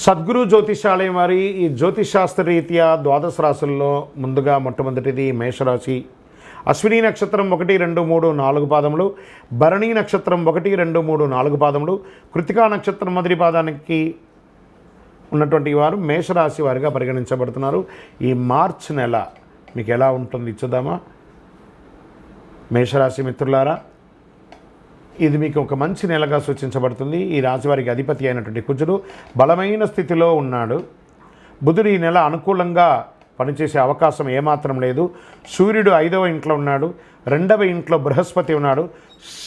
సద్గురు జ్యోతిషాలయం వారి ఈ జ్యోతిషాస్త్ర రీత్యా ద్వాదశ రాశుల్లో ముందుగా మొట్టమొదటిది మేషరాశి. అశ్విని నక్షత్రం 1, 2, 3, 4 పాదములు, భరణి నక్షత్రం 1, 2, 3, 4 పాదములు, కృతికా నక్షత్రం మొదటి పాదానికి ఉన్నటువంటి వారు మేషరాశి వారిగా పరిగణించబడుతున్నారు. ఈ మార్చి నెల మీకు ఎలా ఉంటుంది చూద్దామా. మేషరాశి మిత్రులారా, ఇది మీకు ఒక మంచి నెలగా సూచించబడుతుంది. ఈ రాశి వారికి అధిపతి అయినటువంటి కుజుడు బలమైన స్థితిలో ఉన్నాడు. బుధుడు ఈ నెల అనుకూలంగా పనిచేసే అవకాశం ఏమాత్రం లేదు. సూర్యుడు 5వ ఇంట్లో ఉన్నాడు, 2వ ఇంట్లో బృహస్పతి ఉన్నాడు.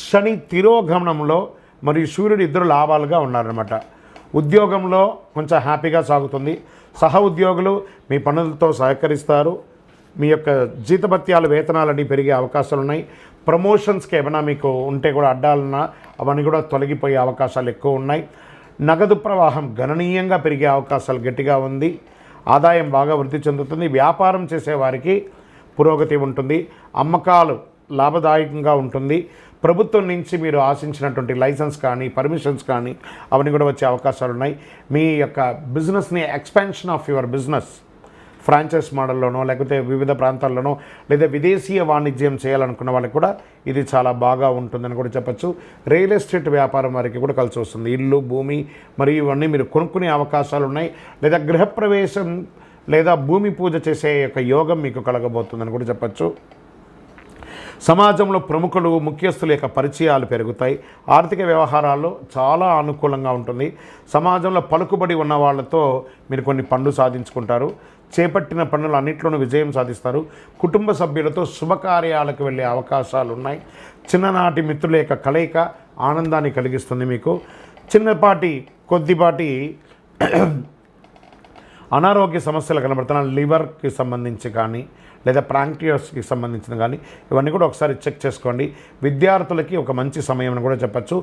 శని తిరోగమనంలో మరియు సూర్యుడు ఇద్దరు లాభాలుగా ఉన్నారన్నమాట. ఉద్యోగంలో కొంచెం హ్యాపీగా సాగుతుంది. సహ ఉద్యోగులు మీ పనులతో సహకరిస్తారు. మీ యొక్క జీతభత్యాలు వేతనాలన్నీ పెరిగే అవకాశాలు ఉన్నాయి. ప్రమోషన్స్కి ఏమైనా మీకు ఉంటే కూడా అడ్డాలన్నా అవన్నీ కూడా తొలగిపోయే అవకాశాలు ఎక్కువ ఉన్నాయి. నగదు ప్రవాహం గణనీయంగా పెరిగే అవకాశాలు గట్టిగా ఉంది. ఆదాయం బాగా వృద్ధి చెందుతుంది. వ్యాపారం చేసేవారికి పురోగతి ఉంటుంది. అమ్మకాలు లాభదాయకంగా ఉంటుంది. ప్రభుత్వం నుంచి మీరు ఆశించినటువంటి లైసెన్స్ కానీ పర్మిషన్స్ కానీ అవన్నీ కూడా వచ్చే అవకాశాలు ఉన్నాయి. మీ యొక్క బిజినెస్ని expansion of your business franchise మోడల్లోనో లేకపోతే వివిధ ప్రాంతాల్లోనో లేదా విదేశీయ వాణిజ్యం చేయాలనుకున్న వాళ్ళకి కూడా ఇది చాలా బాగా ఉంటుందని కూడా చెప్పచ్చు. రియల్ ఎస్టేట్ వ్యాపారం వారికి కూడా కలిసి వస్తుంది. ఇల్లు, భూమి మరియు ఇవన్నీ మీరు కొనుక్కునే అవకాశాలు ఉన్నాయి. లేదా గృహప్రవేశం లేదా భూమి పూజ చేసే యొక్క యోగం మీకు కలగబోతుందని కూడా చెప్పచ్చు. సమాజంలో ప్రముఖులు, ముఖ్యస్తుల యొక్క పరిచయాలు పెరుగుతాయి. ఆర్థిక వ్యవహారాల్లో చాలా అనుకూలంగా ఉంటుంది. సమాజంలో పలుకుబడి ఉన్న వాళ్ళతో మీరు కొన్ని పనులు సాధించుకుంటారు. చేపట్టిన పనులు అన్నింటిలోనూ విజయం సాధిస్తారు. కుటుంబ సభ్యులతో శుభకార్యాలకు వెళ్ళే అవకాశాలు ఉన్నాయి. చిన్ననాటి మిత్రుల యొక్క కలయిక ఆనందాన్ని కలిగిస్తుంది. మీకు కొద్దిపాటి అనారోగ్య సమస్యలు కనబడుతున్నాయి. లివర్కి సంబంధించి కానీ లేదా ప్రాంక్టియస్కి సంబంధించిన కానీ ఇవన్నీ కూడా ఒకసారి చెక్ చేసుకోండి. విద్యార్థులకి ఒక మంచి సమయం అని కూడా చెప్పచ్చు.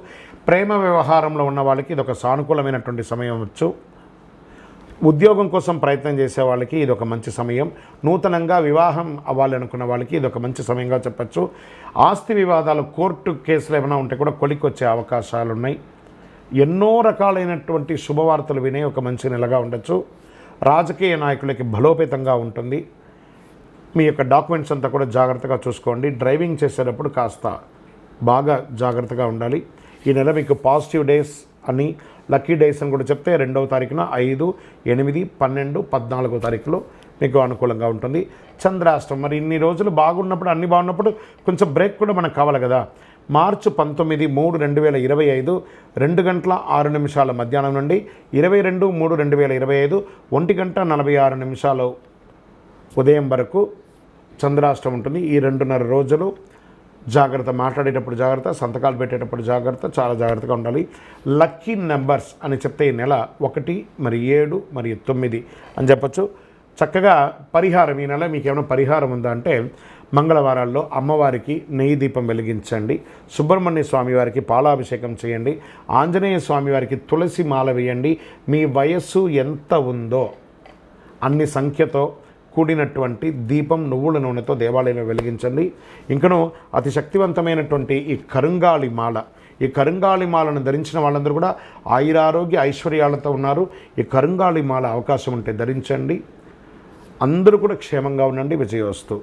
ప్రేమ వ్యవహారంలో ఉన్న వాళ్ళకి ఇది ఒక సానుకూలమైనటువంటి సమయం అవ్వచ్చు. ఉద్యోగం కోసం ప్రయత్నం చేసే వాళ్ళకి ఇది ఒక మంచి సమయం. నూతనంగా వివాహం అవ్వాలనుకున్న వాళ్ళకి ఇది ఒక మంచి సమయంగా చెప్పచ్చు. ఆస్తి వివాదాలు, కోర్టు కేసులు ఏమైనా ఉంటే కూడా కొలిక్కొచ్చే అవకాశాలు ఉన్నాయి. ఎన్నో రకాలైనటువంటి శుభవార్తలు వినే ఒక మంచి నెలగా ఉండొచ్చు. రాజకీయ నాయకులకి బలోపేతంగా ఉంటుంది. మీ యొక్క డాక్యుమెంట్స్ అంతా కూడా జాగ్రత్తగా చూసుకోండి. డ్రైవింగ్ చేసేటప్పుడు కాస్త బాగా జాగ్రత్తగా ఉండాలి. ఈ నెల మీకు పాజిటివ్ డేస్ అని, లక్కీ డేస్ అని కూడా చెప్తే 2వ తారీఖున 5, 8, 12, 14వ తారీఖులో మీకు అనుకూలంగా ఉంటుంది. చంద్రాష్టమం మరి ఇన్ని రోజులు బాగున్నప్పుడు అన్నీ బాగున్నప్పుడు కొంచెం బ్రేక్ కూడా మనకు కావాలి కదా. మార్చి 19, 3, 2025 2:06 మధ్యాహ్నం నుండి 22, 3, 2025 1:46 ఉదయం వరకు చంద్రాష్టమం ఉంటుంది. ఈ 2.5 రోజులు జాగ్రత్త. మాట్లాడేటప్పుడు జాగ్రత్త, సంతకాలు పెట్టేటప్పుడు జాగ్రత్త, చాలా జాగ్రత్తగా ఉండాలి. లక్కీ నెంబర్స్ అని చెప్తే ఈ నెల 1, 7, 9 అని చెప్పచ్చు. చక్కగా పరిహారం, ఈ నెల మీకు ఏమైనా పరిహారం ఉందా అంటే మంగళవారాల్లో అమ్మవారికి నెయ్యి దీపం వెలిగించండి. సుబ్రహ్మణ్య స్వామి వారికి పాలాభిషేకం చేయండి. ఆంజనేయ స్వామి వారికి తులసి మాల వేయండి. మీ వయస్సు ఎంత ఉందో అన్ని సంఖ్యతో కూడినటువంటి దీపం నువ్వుల నూనెతో దేవాలయంలో వెలిగించండి. ఇంకనూ అతి శక్తివంతమైనటువంటి ఈ కరుంగాళి మాలను ధరించిన వాళ్ళందరూ కూడా ఆయురారోగ్య ఐశ్వర్యాలతో ఉన్నారు. ఈ కరుంగాళి మాల అవకాశం ఉంటే ధరించండి. అందరూ కూడా క్షేమంగా ఉండండి. విజయోస్తు.